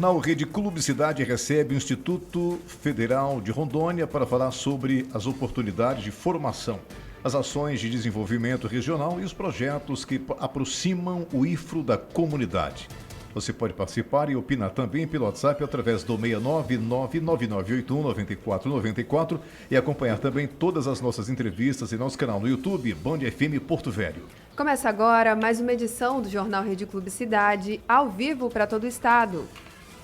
Jornal Rede Clube Cidade recebe o Instituto Federal de Rondônia para falar sobre as oportunidades de formação, as ações de desenvolvimento regional e os projetos que aproximam o IFRO da comunidade. Você pode participar e opinar também pelo WhatsApp através do 69999819494 e acompanhar também todas as nossas entrevistas em nosso canal no YouTube, Band FM Porto Velho. Começa agora mais uma edição do Jornal Rede Clube Cidade, ao vivo para todo o estado.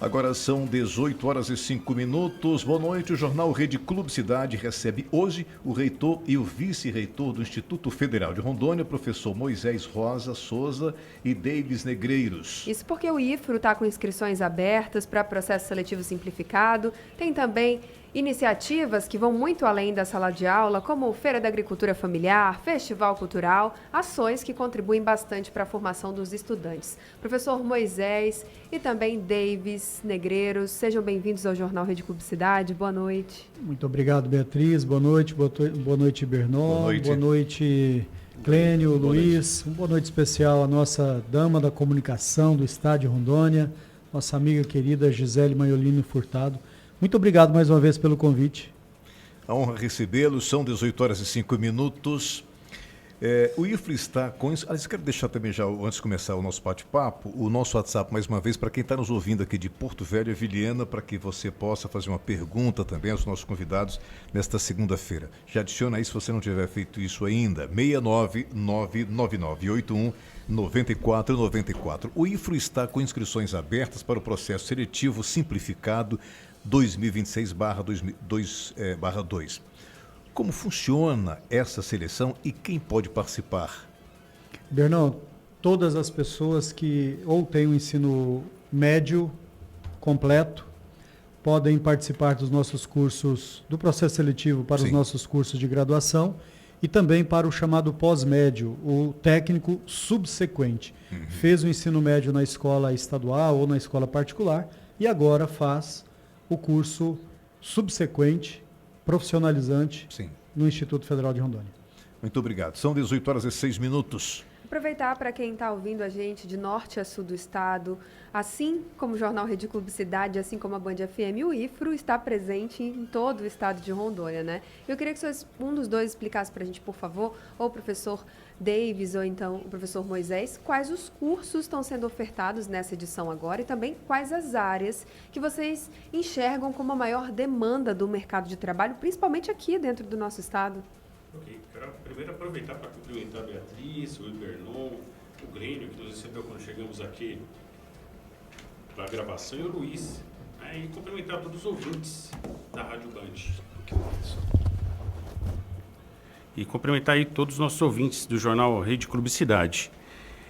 Agora são 18h05. Boa noite. O Jornal Rede Clube Cidade recebe hoje o reitor e o vice-reitor do Instituto Federal de Rondônia, professor Moisés Rosa Souza e Davis Negreiros. Isso porque o IFRO está com inscrições abertas para processo seletivo simplificado. Tem também iniciativas que vão muito além da sala de aula, como Feira da Agricultura Familiar, Festival Cultural, ações que contribuem bastante para a formação dos estudantes. Professor Moisés e também Davis Negreiros, sejam bem-vindos ao Jornal Rede Clube Cidade. Boa noite. Muito obrigado, Beatriz. Boa noite, Bernon. Boa noite, Clênio, Luiz. Uma boa noite especial à nossa dama da comunicação do Estado de Rondônia, nossa amiga querida Gisele Maiolino Furtado. Muito obrigado mais uma vez pelo convite. A honra recebê-los, são 18h05. O IFRO está com isso. Aliás, quero deixar também já, antes de começar o nosso bate-papo, o nosso WhatsApp mais uma vez para quem está nos ouvindo aqui de Porto Velho e Vilhena, para que você possa fazer uma pergunta também aos nossos convidados nesta segunda-feira. Já adiciona aí se você não tiver feito isso ainda, 69999819494. O IFRO está com inscrições abertas para o processo seletivo simplificado 2026/2. Como funciona essa seleção e quem pode participar? Bernão, todas as pessoas que ou têm o ensino médio completo podem participar dos nossos cursos, do processo seletivo para os nossos cursos de graduação e também para o chamado pós-médio, o técnico subsequente. Fez o ensino médio na escola estadual ou na escola particular e agora faz o curso subsequente, profissionalizante, no Instituto Federal de Rondônia. Muito obrigado. São 18h06. Aproveitar para quem está ouvindo a gente de norte a sul do estado, assim como o Jornal Rede Clube Cidade, assim como a Band FM, o IFRO está presente em todo o estado de Rondônia, né? Eu queria que um dos dois explicasse para a gente, por favor, ou o professor Davis ou então o professor Moisés, quais os cursos estão sendo ofertados nessa edição agora e também quais as áreas que vocês enxergam como a maior demanda do mercado de trabalho, principalmente aqui dentro do nosso estado. Ok, quero primeiro aproveitar para cumprimentar a Beatriz, o Ibernon, o Glênio, que nos recebeu quando chegamos aqui para a gravação, e o Luiz, né, e cumprimentar todos os ouvintes da Rádio Band. E cumprimentar aí todos os nossos ouvintes do Jornal Rede Clube Cidade.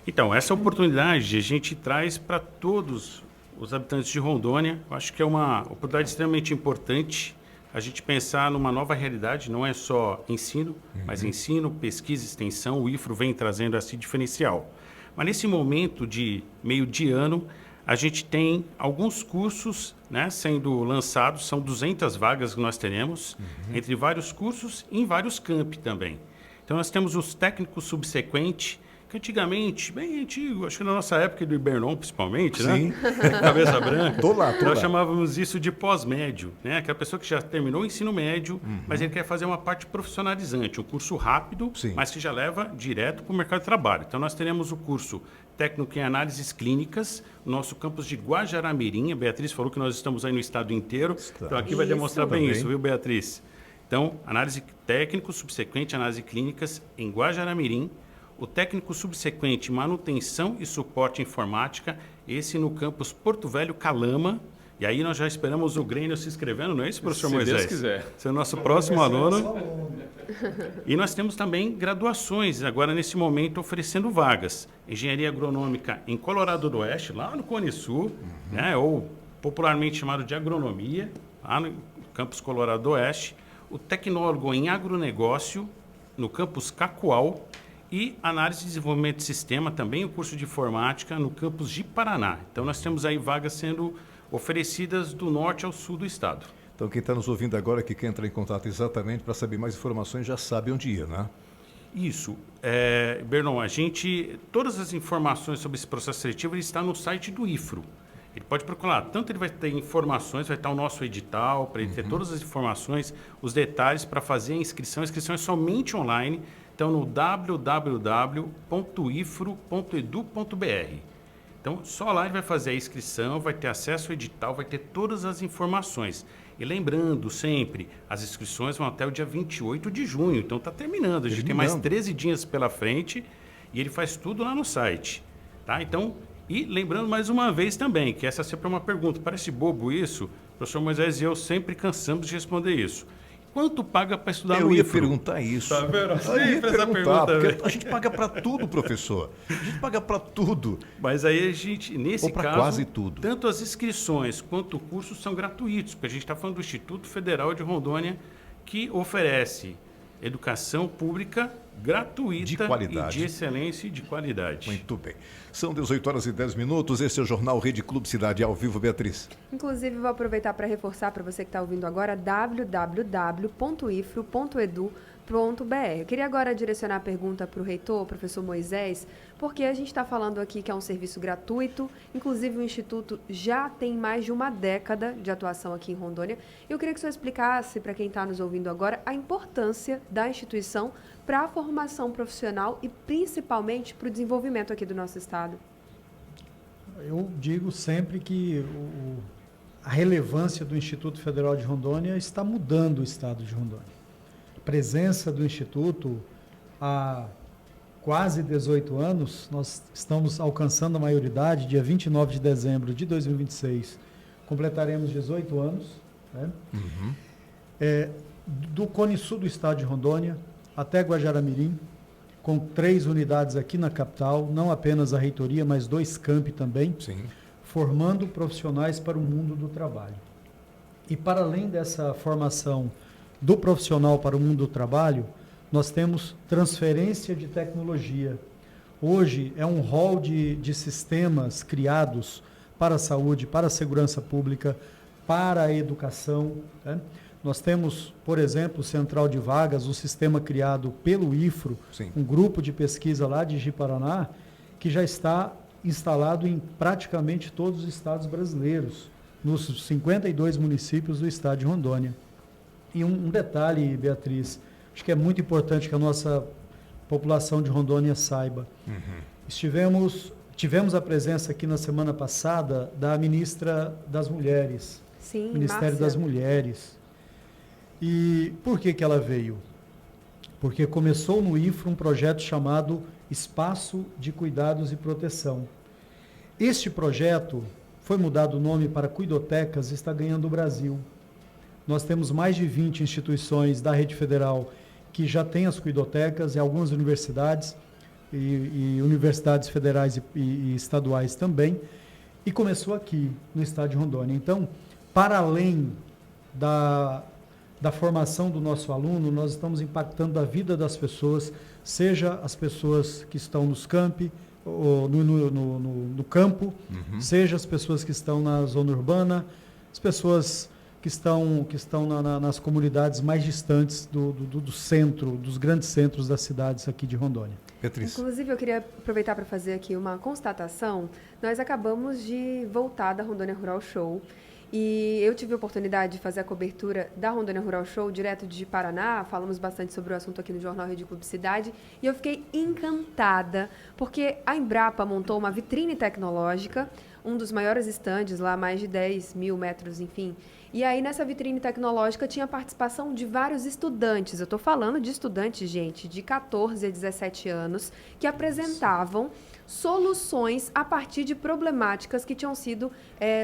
Então, essa oportunidade a gente traz para todos os habitantes de Rondônia. Eu acho que é uma oportunidade extremamente importante a gente pensar numa nova realidade, não é só ensino, mas ensino, pesquisa, extensão. O IFRO vem trazendo esse diferencial. Mas nesse momento de meio de ano, a gente tem alguns cursos, né, sendo lançados, são 200 vagas que nós teremos, entre vários cursos e em vários campi também. Então nós temos os técnicos subsequentes, que antigamente, bem antigo, acho que na nossa época do Ibernon principalmente, né? Cabeça branca. Tô lá. Nós chamávamos isso de pós-médio, né? Aquela pessoa que já terminou o ensino médio, mas ele quer fazer uma parte profissionalizante, um curso rápido, mas que já leva direto para o mercado de trabalho. Então nós teremos o curso técnico em análises clínicas, o nosso campus de Guajará-Mirim. A Beatriz falou que nós estamos aí no estado inteiro, então aqui vai demonstrar bem isso, viu, Beatriz? Então, análise técnico subsequente, análise clínicas em Guajará-Mirim. O técnico subsequente, manutenção e suporte informática, esse no campus Porto Velho, Calama. E aí nós já esperamos o Grêmio se inscrevendo, não é isso, professor Moisés? Se Deus quiser. Esse é o nosso próximo aluno. E nós temos também graduações, agora nesse momento, oferecendo vagas. Engenharia agronômica em Colorado do Oeste, lá no Cone Sul, né, ou popularmente chamado de agronomia, lá no campus Colorado do Oeste. O tecnólogo em agronegócio, no campus Cacoal. E análise de desenvolvimento de sistema, também o curso de informática no campus de Paraná. Então nós temos aí vagas sendo oferecidas do norte ao sul do estado. Então quem está nos ouvindo agora que quer entrar em contato exatamente para saber mais informações já sabe onde ir, né? Isso. Bernon, todas as informações sobre esse processo seletivo está no site do IFRO. Ele pode procurar, tanto ele vai ter informações, vai estar o nosso edital, para ele ter todas as informações, os detalhes para fazer a inscrição. A inscrição é somente online, então no www.ifro.edu.br. Então, só lá ele vai fazer a inscrição, vai ter acesso ao edital, vai ter todas as informações. E lembrando sempre, as inscrições vão até o dia 28 de junho, então está terminando. A gente tem mais 13 dias pela frente e ele faz tudo lá no site. Tá? Então, e lembrando mais uma vez também, que essa sempre é uma pergunta, parece bobo isso, o professor Moisés e eu sempre cansamos de responder isso. Quanto paga para estudar no IFRO? Eu ia perguntar isso. Tá vendo? Eu ia perguntar, pergunta, porque a gente paga para tudo, professor. A gente paga para tudo. Mas aí a gente, nesse Ou pra caso, quase tudo. tanto as inscrições quanto o curso são gratuitos, porque a gente está falando do Instituto Federal de Rondônia, que oferece educação pública gratuita De qualidade. e de excelência e de qualidade. Muito bem. São 18h10. Esse é o Jornal Rede Clube Cidade ao vivo, Beatriz. Inclusive, vou aproveitar para reforçar para você que está ouvindo agora, www.ifro.edu.br. Eu queria agora direcionar a pergunta para o reitor, professor Moisés, porque a gente está falando aqui que é um serviço gratuito, inclusive o Instituto já tem mais de uma década de atuação aqui em Rondônia. Eu queria que o senhor explicasse para quem está nos ouvindo agora a importância da instituição para a formação profissional e principalmente para o desenvolvimento aqui do nosso estado. Eu digo sempre que a relevância do Instituto Federal de Rondônia está mudando o estado de Rondônia. A presença do Instituto há quase 18 anos, nós estamos alcançando a maioridade, dia 29 de dezembro de 2026, completaremos 18 anos, né? Do Cone Sul do estado de Rondônia até Guajará-Mirim, com 3 unidades aqui na capital, não apenas a reitoria, mas 2 campi também, Sim. formando profissionais para o mundo do trabalho. E para além dessa formação do profissional para o mundo do trabalho, nós temos transferência de tecnologia. Hoje é um rol de sistemas criados para a saúde, para a segurança pública, para a educação, né? Nós temos, por exemplo, Central de Vagas, um sistema criado pelo IFRO, Sim. um grupo de pesquisa lá de Ji-Paraná, que já está instalado em praticamente todos os estados brasileiros, nos 52 municípios do estado de Rondônia. E um detalhe, Beatriz, acho que é muito importante que a nossa população de Rondônia saiba. Tivemos a presença aqui na semana passada da ministra das Mulheres, Sim, Ministério Márcia. das Mulheres. E por que ela veio? Porque começou no IFRO um projeto chamado Espaço de Cuidados e Proteção. Este projeto foi mudado o nome para Cuidotecas e está ganhando o Brasil. Nós temos mais de 20 instituições da rede federal que já têm as cuidotecas e algumas universidades, e universidades federais e estaduais também, e começou aqui no estado de Rondônia. Então, para além da formação do nosso aluno, nós estamos impactando a vida das pessoas, seja as pessoas que estão nos campi, ou no campo, seja as pessoas que estão na zona urbana, as pessoas que estão nas comunidades mais distantes do centro, dos grandes centros das cidades aqui de Rondônia. Beatriz. Inclusive, eu queria aproveitar para fazer aqui uma constatação. Nós acabamos de voltar da Rondônia Rural Show e eu tive a oportunidade de fazer a cobertura da Rondônia Rural Show direto de Paraná. Falamos bastante sobre o assunto aqui no Jornal Rede Clube Cidade e eu fiquei encantada porque a Embrapa montou uma vitrine tecnológica, um dos maiores estandes lá, mais de 10 mil metros, enfim. E aí, nessa vitrine tecnológica, tinha participação de vários estudantes. Eu estou falando de estudantes, gente, de 14 a 17 anos, que apresentavam soluções a partir de problemáticas que tinham sido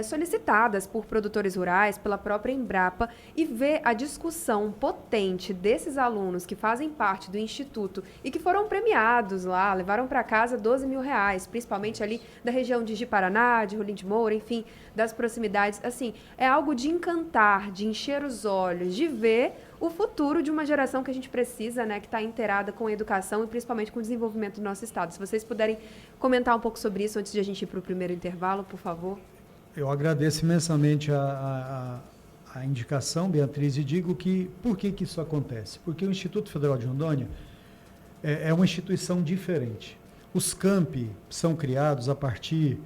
solicitadas por produtores rurais, pela própria Embrapa, e ver a discussão potente desses alunos que fazem parte do Instituto e que foram premiados lá, levaram para casa 12 mil reais, principalmente ali da região de Ji-Paraná, de Rolim de Moura, enfim, das proximidades. Assim, é algo de encantar, de encher os olhos, de ver o futuro de uma geração que a gente precisa, né, que está inteirada com a educação e principalmente com o desenvolvimento do nosso estado. Se vocês puderem comentar um pouco sobre isso antes de a gente ir para o primeiro intervalo, por favor. Eu agradeço imensamente a indicação, Beatriz, e digo que por que isso acontece? Porque o Instituto Federal de Rondônia é uma instituição diferente. Os campi são criados a partir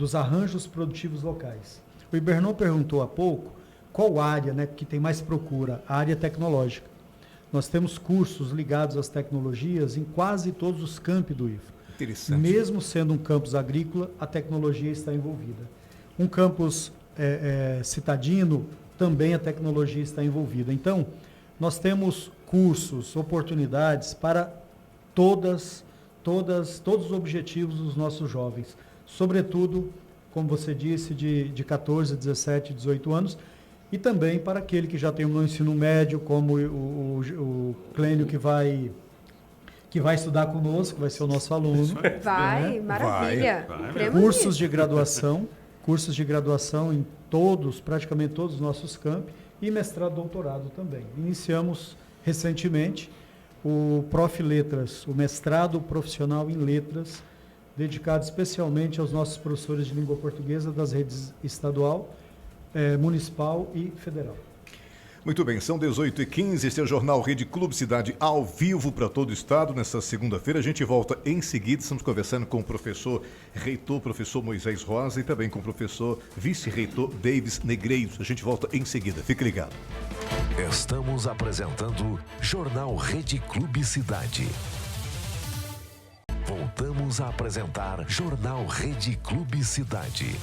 dos arranjos produtivos locais. O Ibernon perguntou há pouco qual área, né, que tem mais procura, a área tecnológica. Nós temos cursos ligados às tecnologias em quase todos os campi do IFRO. Interessante. Mesmo sendo um campus agrícola, a tecnologia está envolvida. Um campus citadino, também a tecnologia está envolvida. Então, nós temos cursos, oportunidades para todos os objetivos dos nossos jovens. Sobretudo, como você disse, de 14, 17, 18 anos, e também para aquele que já terminou o ensino médio, como o Clênio que vai estudar conosco, vai ser o nosso aluno. Vai, né? maravilha. Vai. Cremos Cursos nisso. de graduação em praticamente todos os nossos campi, e mestrado e doutorado também. Iniciamos recentemente o Prof. Letras, o mestrado profissional em letras, dedicado especialmente aos nossos professores de língua portuguesa das redes estadual, municipal e federal. Muito bem, são 18h15, este é o Jornal Rede Clube Cidade ao vivo para todo o estado. Nesta segunda-feira a gente volta em seguida, estamos conversando com o professor reitor, professor Moisés Rosa, e também com o professor vice-reitor Davis Negreiros. A gente volta em seguida, fique ligado. Estamos apresentando Jornal Rede Clube Cidade. Voltamos a apresentar Jornal Rede Clube Cidade.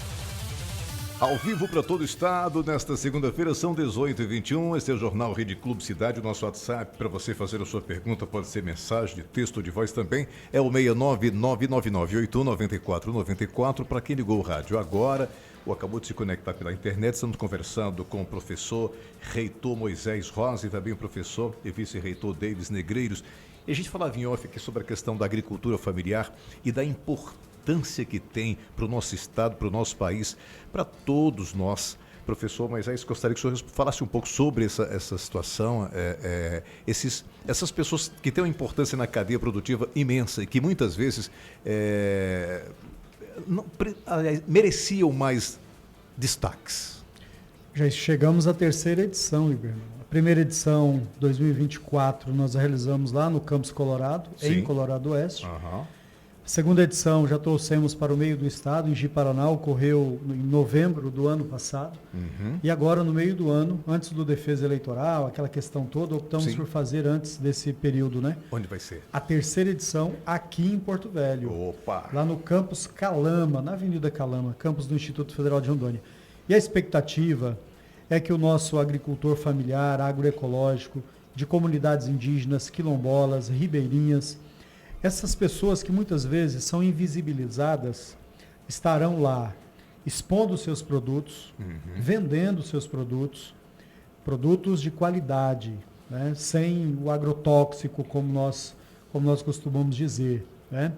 Ao vivo para todo o estado, nesta segunda-feira, são 18h21. Este é o Jornal Rede Clube Cidade. O nosso WhatsApp para você fazer a sua pergunta pode ser mensagem de texto ou de voz também. É o 69999819494. Para quem ligou o rádio agora ou acabou de se conectar pela internet, estamos conversando com o professor reitor Moisés Rosa e também o professor e vice-reitor Davis Negreiros. E a gente falava em off aqui sobre a questão da agricultura familiar e da importância que tem para o nosso estado, para o nosso país, para todos nós. Professor, mas gostaria que o senhor falasse um pouco sobre essa situação, essas pessoas que têm uma importância na cadeia produtiva imensa e que muitas vezes mereciam mais destaques. Já chegamos à terceira edição, Iberno. A primeira edição, 2024, nós realizamos lá no Campus Colorado, Sim. em Colorado Oeste. Uhum. A segunda edição já trouxemos para o meio do estado, em Ji-Paraná, ocorreu em novembro do ano passado. Uhum. E agora, no meio do ano, antes do defesa eleitoral, aquela questão toda, optamos Sim. por fazer antes desse período, né? Onde vai ser? A terceira edição aqui em Porto Velho. Opa! Lá no Campus Calama, na Avenida Calama, campus do Instituto Federal de Rondônia. E a expectativa é que o nosso agricultor familiar, agroecológico, de comunidades indígenas, quilombolas, ribeirinhas, essas pessoas que muitas vezes são invisibilizadas, estarão lá expondo seus produtos, vendendo seus produtos de qualidade, né? Sem o agrotóxico, como nós costumamos dizer, né?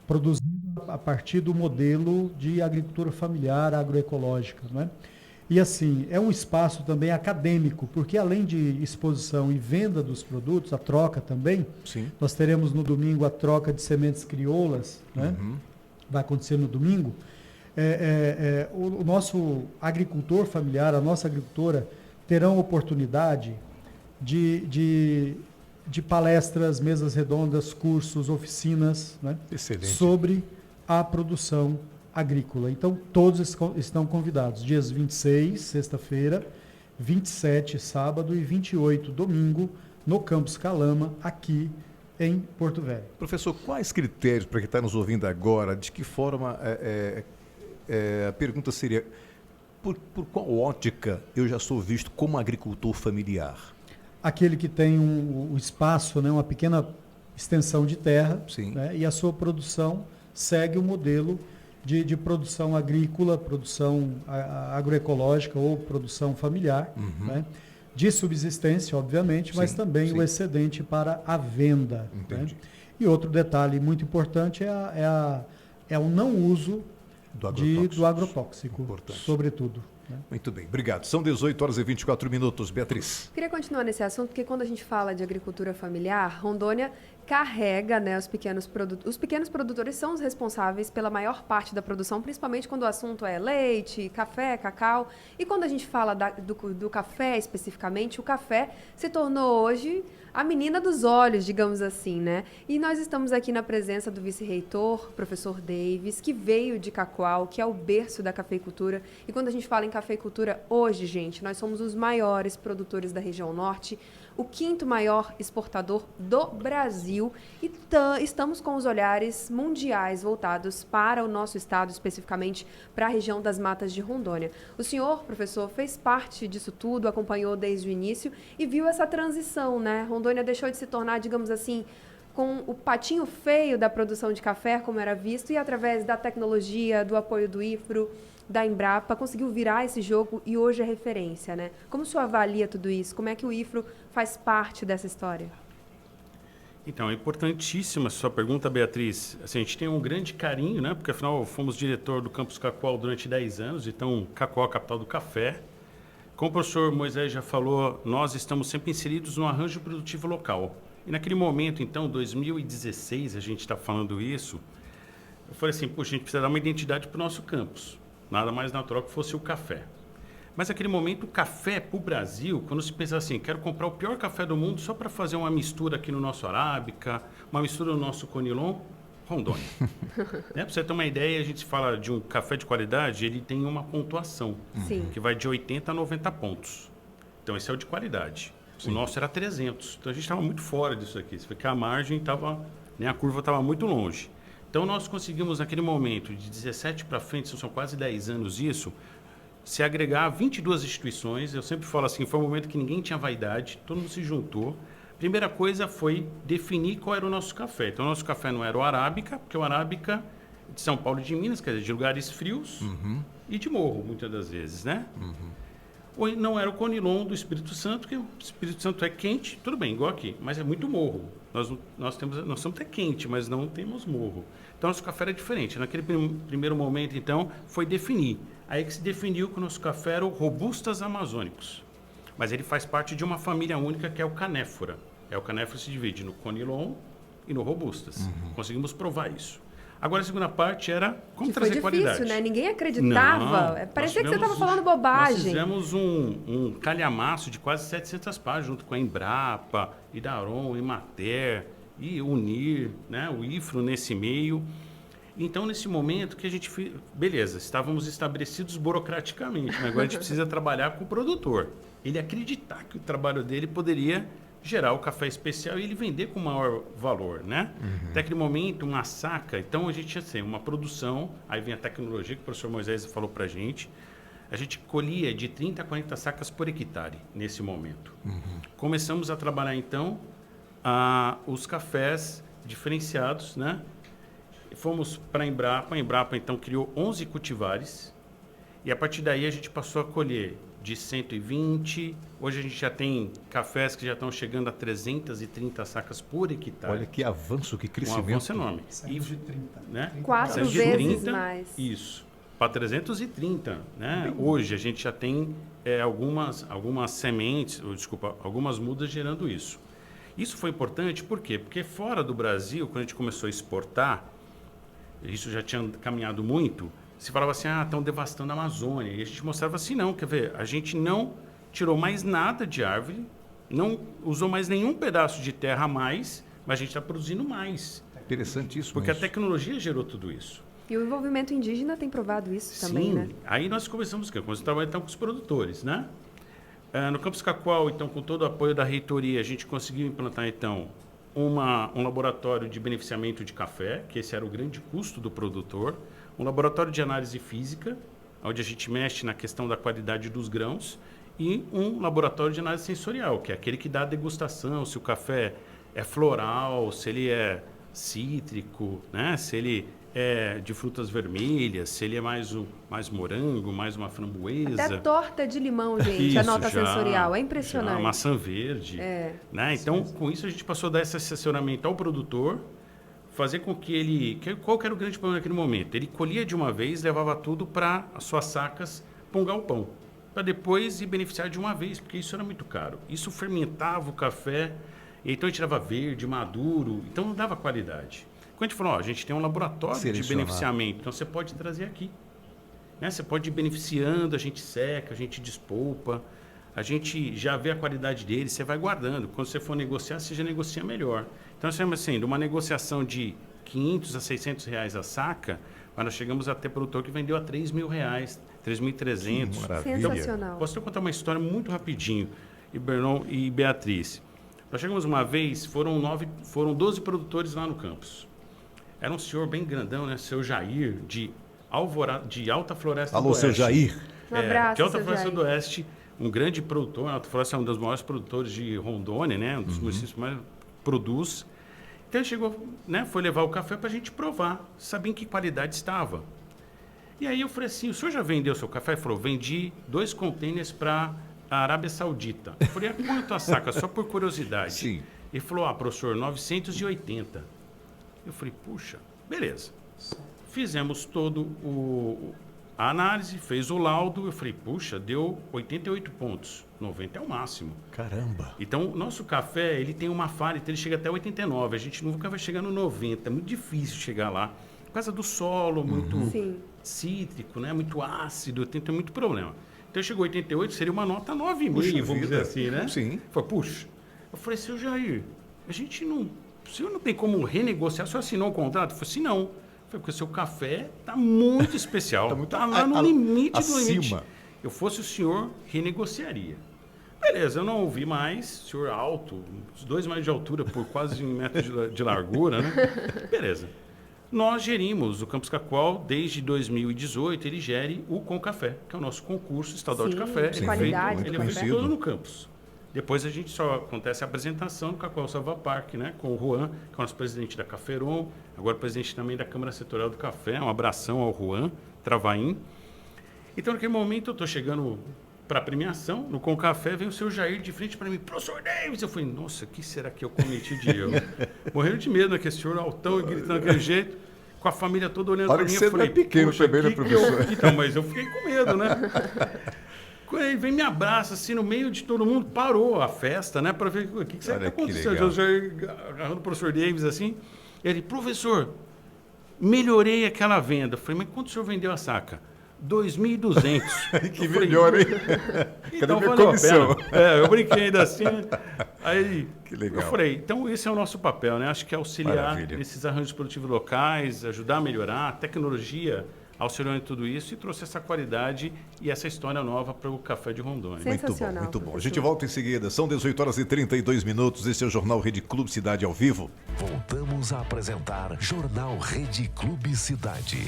Produzido a partir do modelo de agricultura familiar agroecológica, né? E assim, é um espaço também acadêmico, porque além de exposição e venda dos produtos, a troca também, Sim. nós teremos no domingo a troca de sementes crioulas, né? Vai acontecer no domingo. O nosso agricultor familiar, a nossa agricultora, terão oportunidade de palestras, mesas redondas, cursos, oficinas, né? Excelente. Sobre a produção agrícola. Então, todos estão convidados. Dias 26, sexta-feira, 27, sábado e 28, domingo, no Campus Calama, aqui em Porto Velho. Professor, quais critérios, para quem está nos ouvindo agora, de que forma a pergunta seria, por qual ótica eu já sou visto como agricultor familiar? Aquele que tem um espaço, né, uma pequena extensão de terra, Sim. né, e a sua produção segue o modelo de produção agrícola, produção agroecológica ou produção familiar, né? De subsistência, obviamente, mas Sim, também sim. o excedente para a venda. Entendi. Né? E outro detalhe muito importante é o não uso do agrotóxico, Importante. sobretudo. Né? Muito bem, obrigado. São 18h24, Beatriz. Queria continuar nesse assunto, porque quando a gente fala de agricultura familiar, Rondônia carrega, né, os pequenos produtores. Os pequenos produtores são os responsáveis pela maior parte da produção, principalmente quando o assunto é leite, café, cacau. E quando a gente fala do café especificamente, o café se tornou hoje a menina dos olhos, digamos assim, né? E nós estamos aqui na presença do vice-reitor, professor Davis, que veio de Cacoal, que é o berço da cafeicultura. E quando a gente fala em cafeicultura hoje, gente, nós somos os maiores produtores da região norte, o 5º maior exportador do Brasil e estamos com os olhares mundiais voltados para o nosso estado, especificamente para a região das Matas de Rondônia. O senhor, professor, fez parte disso tudo, acompanhou desde o início e viu essa transição, né? Rondônia deixou de se tornar, digamos assim, com o patinho feio da produção de café, como era visto, e através da tecnologia, do apoio do IFRO, da Embrapa, conseguiu virar esse jogo e hoje é referência, né? Como o senhor avalia tudo isso? Como é que o IFRO faz parte dessa história? Então, é importantíssima a sua pergunta, Beatriz. Assim, a gente tem um grande carinho, né? Porque, afinal, fomos diretor do Campus Cacoal durante 10 anos, então, Cacoal é a capital do café. Como o professor Moisés já falou, nós estamos sempre inseridos no arranjo produtivo local. E naquele momento, então, 2016, a gente está falando isso, eu falei assim, poxa, a gente precisa dar uma identidade para o nosso campus. Nada mais natural que fosse o café. Mas naquele momento, o café para o Brasil, quando se pensa assim, quero comprar o pior café do mundo só para fazer uma mistura aqui no nosso Arábica, uma mistura no nosso Conilon, Rondônia. Né? Para você ter uma ideia, a gente fala de um café de qualidade, ele tem uma pontuação, Sim. que vai de 80 a 90 pontos. Então, esse é o de qualidade. Sim. O nosso era 300. Então, a gente estava muito fora disso aqui. Você vê que a margem estava, né, a curva estava muito longe. Então, nós conseguimos, naquele momento, de 17 para frente, são quase 10 anos isso, se agregar a 22 instituições. Eu sempre falo assim, foi um momento que ninguém tinha vaidade, todo mundo se juntou. Primeira coisa foi definir qual era o nosso café. Então, o nosso café não era o Arábica, porque o Arábica é de São Paulo e de Minas, quer dizer, de lugares frios e de morro, muitas das vezes, né? Ou não era o Conilon do Espírito Santo, que o Espírito Santo é quente, tudo bem, igual aqui, mas é muito morro. Nós somos até quente, mas não temos morro. Então, nosso café era diferente. Naquele primeiro momento, então, foi definir. Aí que se definiu que o nosso café era o Robustas Amazônicos. Mas ele faz parte de uma família única que é o Canéfora. O Canéfora se divide no Conilon e no Robustas. Conseguimos provar isso. Agora, a segunda parte era como trazer qualidade. Foi difícil, né? Ninguém acreditava. Não, parecia que você estava falando bobagem. Nós fizemos um calhamaço de quase 700 páginas, junto com a Embrapa, Idaron, Emater, e Unir, né? O IFRO nesse meio. Então, nesse momento que a gente fez... Beleza, estávamos estabelecidos burocraticamente, mas agora a gente precisa trabalhar com o produtor. Ele acreditar que o trabalho dele poderia gerar o café especial e ele vender com maior valor, né? Até aquele momento, uma saca, então a gente tinha assim, uma produção, aí vem a tecnologia que o professor Moisés falou pra gente, a gente colhia de 30 a 40 sacas por hectare nesse momento. Começamos a trabalhar então os cafés diferenciados, né? Fomos para a Embrapa então criou 11 cultivares e a partir daí a gente passou a colher de 120, hoje a gente já tem cafés que já estão chegando a 330 sacas por hectare. Olha que avanço, que crescimento. Um avanço enorme. Saímos de 30. Né? 4 vezes mais. Isso, para 330. Né? Hoje a gente já tem algumas sementes, algumas mudas gerando isso. Isso foi importante por quê? Porque fora do Brasil, quando a gente começou a exportar, isso já tinha caminhado muito, se falava assim, estão devastando a Amazônia. E a gente mostrava assim, não, quer ver, a gente não tirou mais nada de árvore, não usou mais nenhum pedaço de terra a mais, mas a gente está produzindo mais. Interessantíssimo. Porque isso. a tecnologia gerou tudo isso. E o envolvimento indígena tem provado isso também, Sim. né? Aí nós começamos a trabalhar então com os produtores, né? No Campus Cacoal, então, com todo o apoio da reitoria, a gente conseguiu implantar, então, um laboratório de beneficiamento de café, que esse era o grande custo do produtor, um laboratório de análise física, onde a gente mexe na questão da qualidade dos grãos, e um laboratório de análise sensorial, que é aquele que dá a degustação, se o café é floral, se ele é cítrico, né? Se ele é de frutas vermelhas, se ele é mais morango, mais uma framboesa. Até torta de limão, gente, isso, a nota sensorial. É já, impressionante. maçã verde. Né? Então, com isso, a gente passou a dar esse assessoramento ao produtor, fazer com que ele... Qual que era o grande problema naquele momento? Ele colhia de uma vez, levava tudo para as suas sacas, para um galpão, para depois ir beneficiar de uma vez, porque isso era muito caro. Isso fermentava o café. E então a gente tirava verde, maduro, então não dava qualidade. Quando a gente falou, ó, a gente tem um laboratório de Selecionar. beneficiamento, então você pode trazer aqui. Né? Você pode ir beneficiando, a gente seca, a gente despolpa, a gente já vê a qualidade dele, você vai guardando. Quando você for negociar, você já negocia melhor. Então, assim, de uma negociação de 500 a 600 reais a saca, nós chegamos a ter produtor que vendeu a 3 mil reais, 3.300. Maravilha. Sensacional. Posso te contar uma história muito rapidinho, Ibernon e Beatriz. Nós chegamos uma vez, foram 12 produtores lá no campus. Era um senhor bem grandão, né? Seu Jair, de Alta Floresta Alô, do seu Oeste. Jair. Um abraço, de Alta seu Floresta Jair. do Oeste, um grande produtor. A Alta Floresta é um dos maiores produtores de Rondônia, né? Um dos municípios que mais produz. Então ele chegou, né? Foi levar o café para a gente provar, saber em que qualidade estava. E aí eu falei assim, o senhor já vendeu seu café? Ele falou, vendi 2 contêineres para a Arábia Saudita. Eu falei, a quanto a saca? Só por curiosidade. Sim. Ele falou, professor, 980. Eu falei, puxa, beleza. Fizemos todo a análise, fez o laudo. Eu falei, puxa, deu 88 pontos. 90 é o máximo. Caramba. Então, o nosso café, ele tem uma falha, então ele chega até 89. A gente nunca vai chegar no 90. É muito difícil chegar lá. Por causa do solo, muito Sim. cítrico, né? Muito ácido, tem muito problema. Então, chegou 88, seria uma nota 9,5, Puxa vamos vida. dizer assim, né? Sim. Falei, puxa. Eu falei, seu Jair, a gente não... O senhor não tem como renegociar? O senhor assinou um contrato? Eu falei assim, não. Eu falei, porque o seu café está muito especial. Tá muito lá no limite do limite. acima. Eu fosse o senhor, renegociaria. Beleza, eu não ouvi mais. Senhor alto, uns 2 metros de altura por quase 1 metro de largura, né? Beleza. Nós gerimos o Campus Cacoal desde 2018. Ele gere o Com Café, que é o nosso concurso estadual de Sim, café. de Ele qualidade muito ele do é café. feito todo no campus. Depois a gente só acontece a apresentação do Cacoal Sava Park, né? Com o Juan, que é o nosso presidente da Caferon, agora presidente também da Câmara Setorial do Café. Um abração ao Juan Travaim. Então, naquele momento, eu estou chegando para a premiação, no Com Café, vem o seu Jair de frente para mim, professor Davis. Eu falei, nossa, o que será que eu cometi de erro? Morrendo de medo, né? Que esse senhor altão e gritando daquele jeito, com a família toda olhando Olha para que mim. você Eu falei, não é pequeno "Puxa, também, né, que professor?" Então, mas eu fiquei com medo, né? Quando ele vem me abraça, assim, no meio de todo mundo, parou a festa, né? Para ver o que será que Olha está que acontecendo. legal. O Jair agarrando o professor Davis, assim. Ele, professor, melhorei aquela venda. Eu falei, mas quanto o senhor vendeu a saca? 2.200. Que Eu falei, melhor, hein? então Cadê minha valeu a comissão? pena. Eu brinquei ainda assim. Aí Que legal. eu falei, então esse é o nosso papel, né? Acho que é auxiliar Maravilha. nesses arranjos produtivos locais, ajudar a melhorar, a tecnologia auxiliando em tudo isso e trouxe essa qualidade e essa história nova para o Café de Rondônia. Muito bom, Sensacional, muito bom. A professor. gente volta em seguida. São 18h32. Esse é o Jornal Rede Clube Cidade ao vivo. Voltamos a apresentar Jornal Rede Clube Cidade.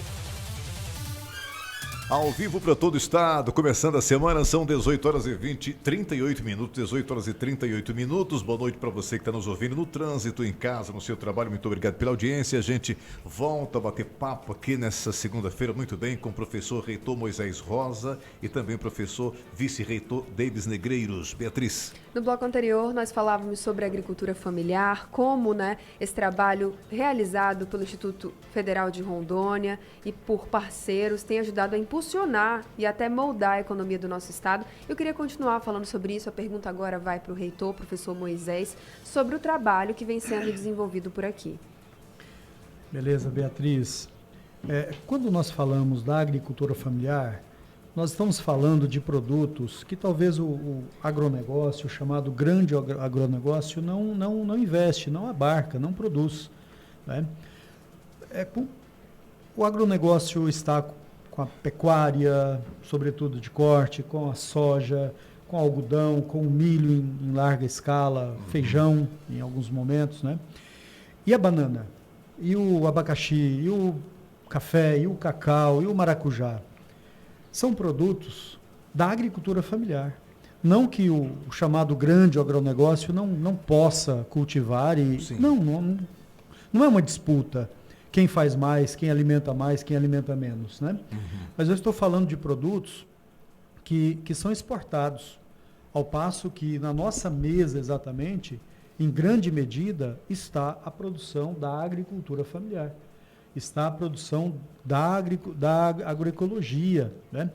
Ao vivo para todo o estado, começando a semana, são 18h38. 18h38. Boa noite para você que está nos ouvindo no trânsito, em casa, no seu trabalho. Muito obrigado pela audiência. A gente volta a bater papo aqui nessa segunda-feira, muito bem, com o professor reitor Moisés Rosa e também o professor vice-reitor Davis Negreiros. Beatriz. No bloco anterior, nós falávamos sobre agricultura familiar, como, né, esse trabalho realizado pelo Instituto Federal de Rondônia e por parceiros tem ajudado a impulsionar e até moldar a economia do nosso estado. Eu queria continuar falando sobre isso. A pergunta agora vai para o reitor, professor Moisés, sobre o trabalho que vem sendo desenvolvido por aqui. Beleza, Beatriz. Quando nós falamos da agricultura familiar, nós estamos falando de produtos que talvez o agronegócio, o chamado grande agronegócio, não investe, não abarca, não produz, né? O agronegócio está com a pecuária, sobretudo de corte, com a soja, com o algodão, com o milho em larga escala, feijão em alguns momentos, né? E a banana, e o abacaxi, e o café, e o cacau, e o maracujá. São produtos da agricultura familiar. Não que o chamado grande agronegócio não possa cultivar e não é uma disputa. Quem faz mais, quem alimenta menos, né? Mas eu estou falando de produtos que são exportados, ao passo que na nossa mesa, exatamente, em grande medida, está a produção da agricultura familiar, está a produção da agroecologia, né?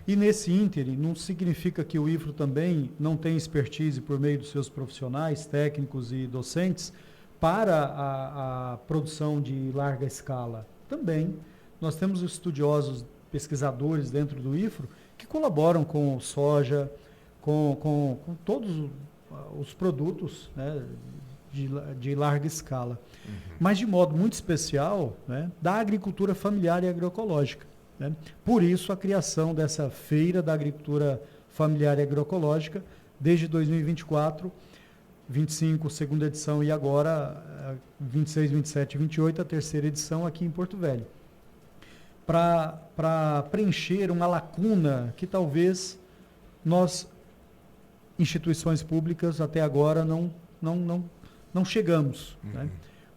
E nesse ínterim, não significa que o IFRO também não tem expertise por meio dos seus profissionais, técnicos e docentes para a produção de larga escala. Também nós temos estudiosos, pesquisadores dentro do IFRO que colaboram com soja, com todos os produtos, né, de larga escala. Mas de modo muito especial, né, da agricultura familiar e agroecológica. Né? Por isso a criação dessa Feira da Agricultura Familiar e Agroecológica, desde 2024, 25, segunda edição, e agora 26, 27 e 28, a terceira edição aqui em Porto Velho. Para preencher uma lacuna que talvez nós, instituições públicas, até agora não chegamos. Né?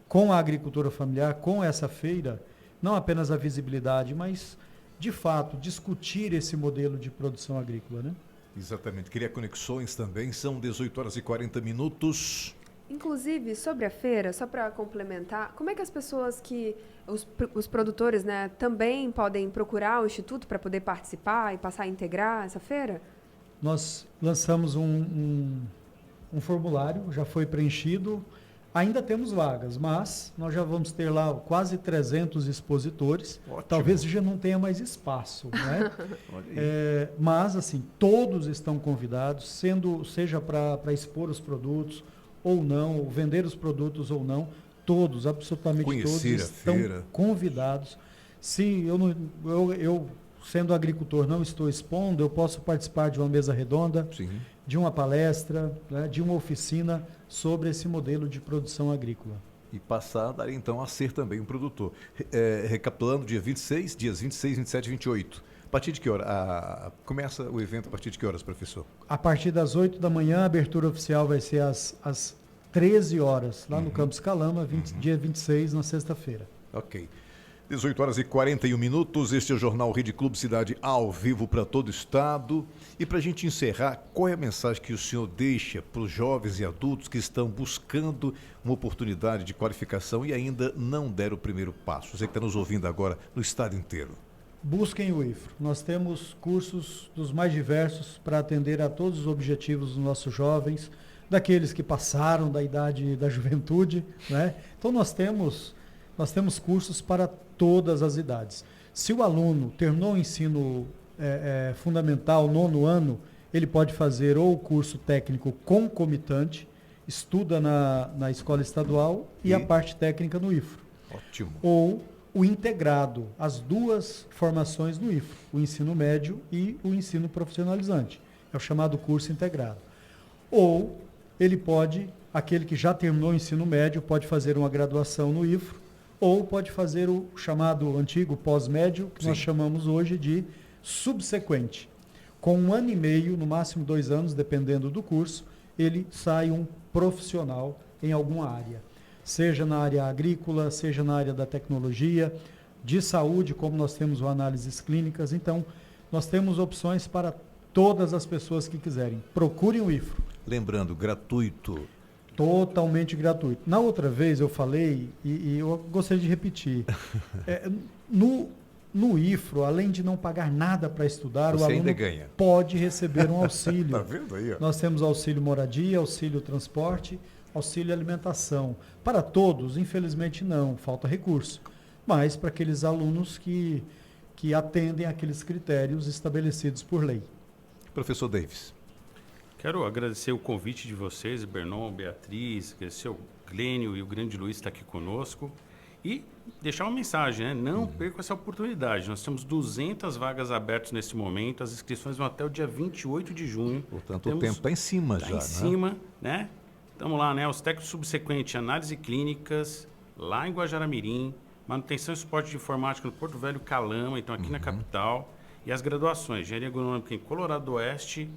Com a agricultura familiar, com essa feira, não apenas a visibilidade, mas, de fato, discutir esse modelo de produção agrícola. Né? Exatamente. Queria conexões também, são 18 horas e 40 minutos. Inclusive, sobre a feira, só para complementar, como é que as pessoas os produtores, né, também podem procurar o Instituto para poder participar e passar a integrar essa feira? Nós lançamos um formulário, já foi preenchido, ainda temos vagas, mas nós já vamos ter lá quase 300 expositores. Ótimo. Talvez já não tenha mais espaço, né? Mas, assim, todos estão convidados, seja para expor os produtos ou não, ou vender os produtos ou não, todos, absolutamente Conhecer todos a estão feira. convidados. Se eu, sendo agricultor, não estou expondo, eu posso participar de uma mesa redonda, Sim. de uma palestra, né, de uma oficina sobre esse modelo de produção agrícola. E passar, daí então, a ser também um produtor. Recapitulando, dias 26, 27 e 28. A partir de que hora? Começa o evento a partir de que horas, professor? A partir das 8 da manhã, a abertura oficial vai ser às 13 horas, lá no Campus Calama, dia 26, na sexta-feira. Ok. 18 horas e 41 minutos, este é o Jornal Rede Clube Cidade ao vivo para todo o estado. E para a gente encerrar, qual é a mensagem que o senhor deixa para os jovens e adultos que estão buscando uma oportunidade de qualificação e ainda não deram o primeiro passo? Você que está nos ouvindo agora no estado inteiro. Busquem o IFRO. Nós temos cursos dos mais diversos para atender a todos os objetivos dos nossos jovens, daqueles que passaram da idade da juventude, né? Então nós temos cursos para todas as idades. Se o aluno terminou o ensino fundamental, 9º ano, ele pode fazer ou o curso técnico concomitante, estuda na escola estadual e a parte técnica no IFRO. Ótimo. Ou o integrado, as duas formações no IFRO, o ensino médio e o ensino profissionalizante. É o chamado curso integrado. Ou ele pode, aquele que já terminou o ensino médio, pode fazer uma graduação no IFRO, ou pode fazer o chamado antigo pós-médio, que nós chamamos hoje de subsequente. Com 1 ano e meio, no máximo 2 anos, dependendo do curso, ele sai um profissional em alguma área. Seja na área agrícola, seja na área da tecnologia, de saúde, como nós temos o análises clínicas. Então, nós temos opções para todas as pessoas que quiserem. Procurem o IFRO. Lembrando, gratuito. Totalmente gratuito. Na outra vez eu falei, e eu gostaria de repetir, no IFRO, além de não pagar nada para estudar, você o aluno ainda ganha. pode receber um auxílio. Tá vendo aí, ó? Nós temos auxílio moradia, auxílio transporte, auxílio alimentação. Para todos, infelizmente não, falta recurso. Mas para aqueles alunos que atendem aqueles critérios estabelecidos por lei. Professor Davis. Quero agradecer o convite de vocês, Bernon, Beatriz, agradecer o Glênio e o grande Luiz estar aqui conosco. E deixar uma mensagem, né? Não percam essa oportunidade. Nós temos 200 vagas abertas nesse momento, as inscrições vão até o dia 28 de junho. Portanto, o tempo está em cima já, em cima, né? Estamos lá, né? Os técnicos subsequentes, análise clínicas, lá em Guajará-Mirim, manutenção e suporte de informática no Porto Velho Calama, então aqui na capital, e as graduações, engenharia agronômica em Colorado do Oeste,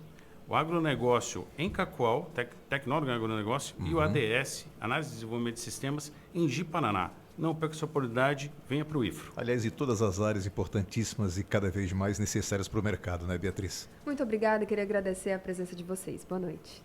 o agronegócio em Cacoal, tecnólogo em agronegócio, e o ADS, análise e desenvolvimento de sistemas, em Ji-Paraná. Não perca essa oportunidade, venha para o IFRO. Aliás, e todas as áreas importantíssimas e cada vez mais necessárias para o mercado, né, Beatriz? Muito obrigada, queria agradecer a presença de vocês. Boa noite.